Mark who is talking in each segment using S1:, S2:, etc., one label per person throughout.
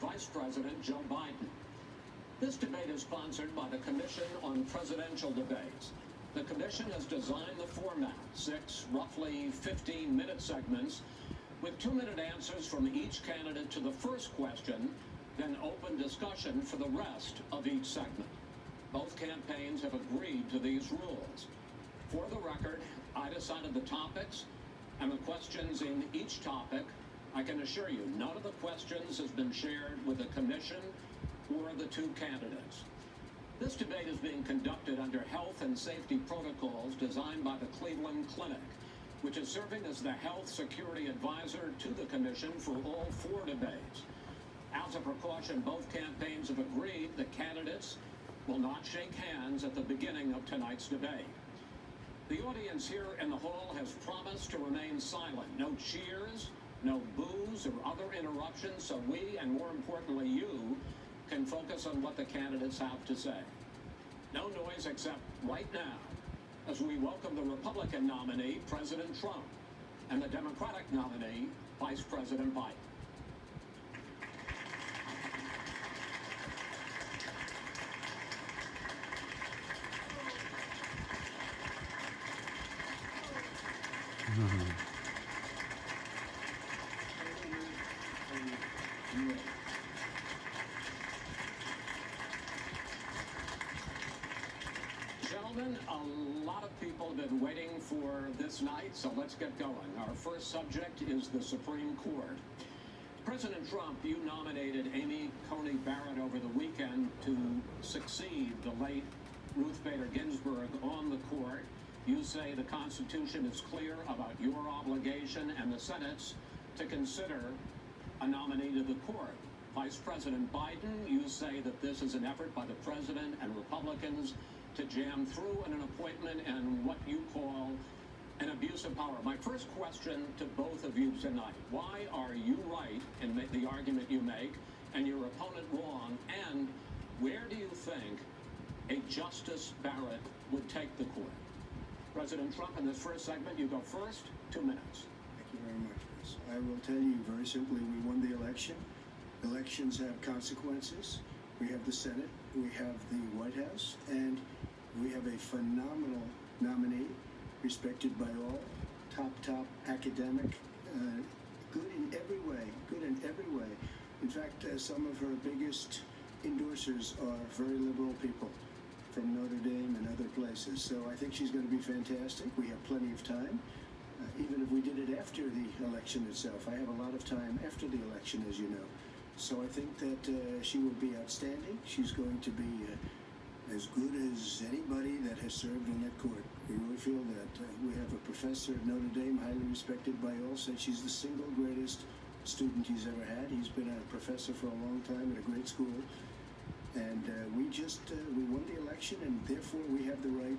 S1: Vice President Joe Biden. This debate is sponsored by the Commission on Presidential Debates. The commission has designed the format, 6 roughly 15-minute segments with 2-minute answers from each candidate to the first question, then open discussion for the rest of each segment. Both campaigns have agreed to these rules. For the record, I decided the topics and the questions in each topic. I can assure you, none of the questions has been shared with the commission or the two candidates. This debate is being conducted under health and safety protocols designed by the Cleveland Clinic, which is serving as the health security advisor to the commission for all 4 debates. As a precaution, both campaigns have agreed the candidates will not shake hands at the beginning of tonight's debate. The audience here in the hall has promised to remain silent. No cheers, no boos or other interruptions, so we, and more importantly you, can focus on what the candidates have to say. No noise except right now, as we welcome the Republican nominee, President Trump, and the Democratic nominee, Vice President Biden. Gentlemen, a lot of people have been waiting for this night, so let's get going. Our first subject is the Supreme Court. President Trump, you nominated Amy Coney Barrett over the weekend to succeed the late Ruth Bader Ginsburg on the court. You say the Constitution is clear about your obligation and the Senate's to consider a nominee to the court. Vice President Biden, you say that this is an effort by the president and Republicans to jam through an appointment and what you call an abuse of power. My first question to both of you tonight, why are you right in the argument you make and your opponent wrong? And where do you think a Justice Barrett would take the court? President Trump, in this first segment, you go first, 2 minutes.
S2: Thank you very much, Chris. I will tell you very simply, we won the election. Elections have consequences. We have the Senate, we have the White House, and we have a phenomenal nominee, respected by all, top academic, good in every way. In fact, some of her biggest endorsers are very liberal people from Notre Dame and other places. So I think she's going to be fantastic. We have plenty of time, even if we did it after the election itself. I have a lot of time after the election, as you know. So I think that she will be outstanding. She's going to be as good as anybody that has served on that court. We really feel that. We have a professor at Notre Dame, highly respected by all, said she's the single greatest student he's ever had. He's been a professor for a long time at a great school. And we won the election, and therefore we have the right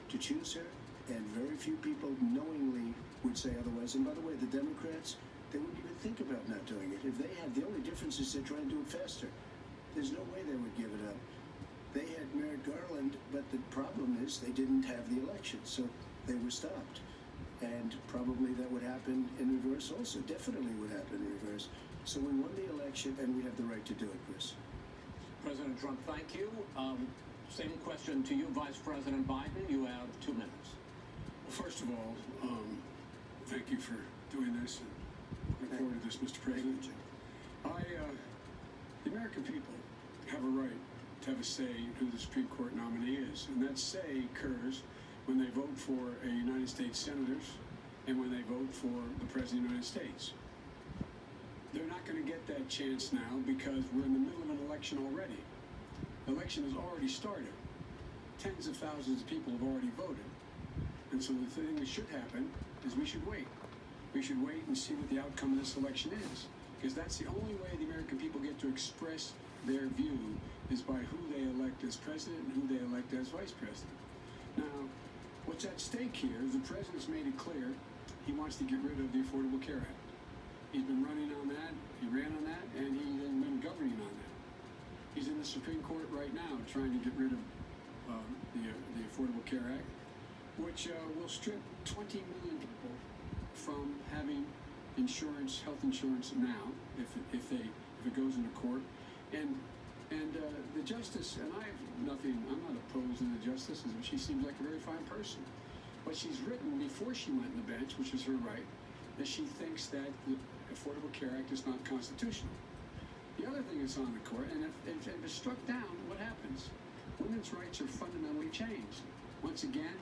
S2: to choose her. And very few people knowingly would say otherwise. And by the way, the Democrats, they wouldn't even think about not doing it. If they had, the only difference is they're trying to do it faster. There's no way they would give it up. They had Merrick Garland, but the problem is they didn't have the election, so they were stopped. And probably that would happen in reverse also. Definitely would happen in reverse. So we won the election, and we have the right to do it, Chris.
S1: President Trump, thank you. Same question to you, Vice President Biden. You have 2 minutes.
S3: Well, first of all, thank you for doing this and looking forward to this, Mr. President. The American people have a right to have a say in who the Supreme Court nominee is, and that say occurs when they vote for a United States senators and when they vote for the President of the United States. They're not going to get that chance now because we're in the middle of an election already. The election has already started. Tens of thousands of people have already voted. And so the thing that should happen is we should wait. We should wait and see what the outcome of this election is. Because that's the only way the American people get to express their view is by who they elect as president and who they elect as vice president. Now, what's at stake here is the president's made it clear he wants to get rid of the Affordable Care Act. He's been running on that, he ran on that, and he has been governing on that. He's in the Supreme Court right now trying to get rid of the Affordable Care Act, which will strip 20 million people from having insurance, health insurance now, if if it goes into court. And the justice, and I'm not opposed to the justice. She seems like a very fine person. But she's written before she went on the bench, which is her right, that she thinks that the Affordable Care Act is not constitutional. The other thing is on the court, and if it's struck down, what happens? Women's rights are fundamentally changed. Once again,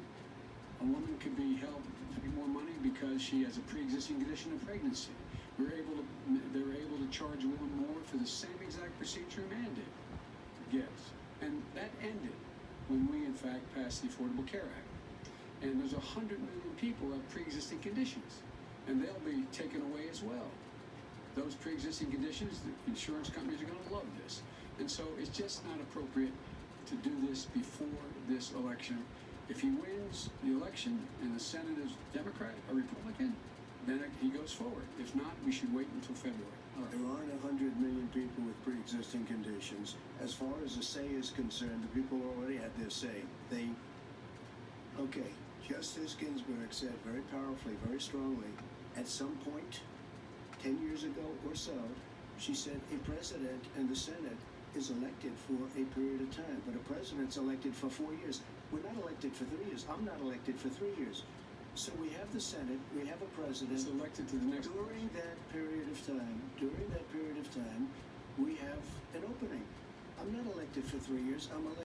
S3: a woman could be held to pay more money because she has a pre-existing condition of pregnancy. They're able to charge a woman more for the same exact procedure a man did. Yes. And that ended when we, in fact, passed the Affordable Care Act. And there's 100 million people who have pre-existing conditions, and they'll be taken away as well. Those pre-existing conditions, the insurance companies are going to love this. And so it's just not appropriate to do this before this election. If he wins the election and the Senate is Democrat or Republican, then he goes forward. If not, we should wait until February. All right.
S2: There aren't 100 million people with pre-existing conditions. As far as the say is concerned, the people already had their say. Okay, Justice Ginsburg said very powerfully, very strongly, at some point, 10 years ago or so, she said a president and the Senate is elected for a period of time, but a president's elected for 4 years. We're not elected for 3 years. I'm not elected for 3 years. So we have the Senate, we have a president.
S3: It's elected to the next.
S2: During that period of time, we have an opening. I'm not elected for 3 years. I'm elected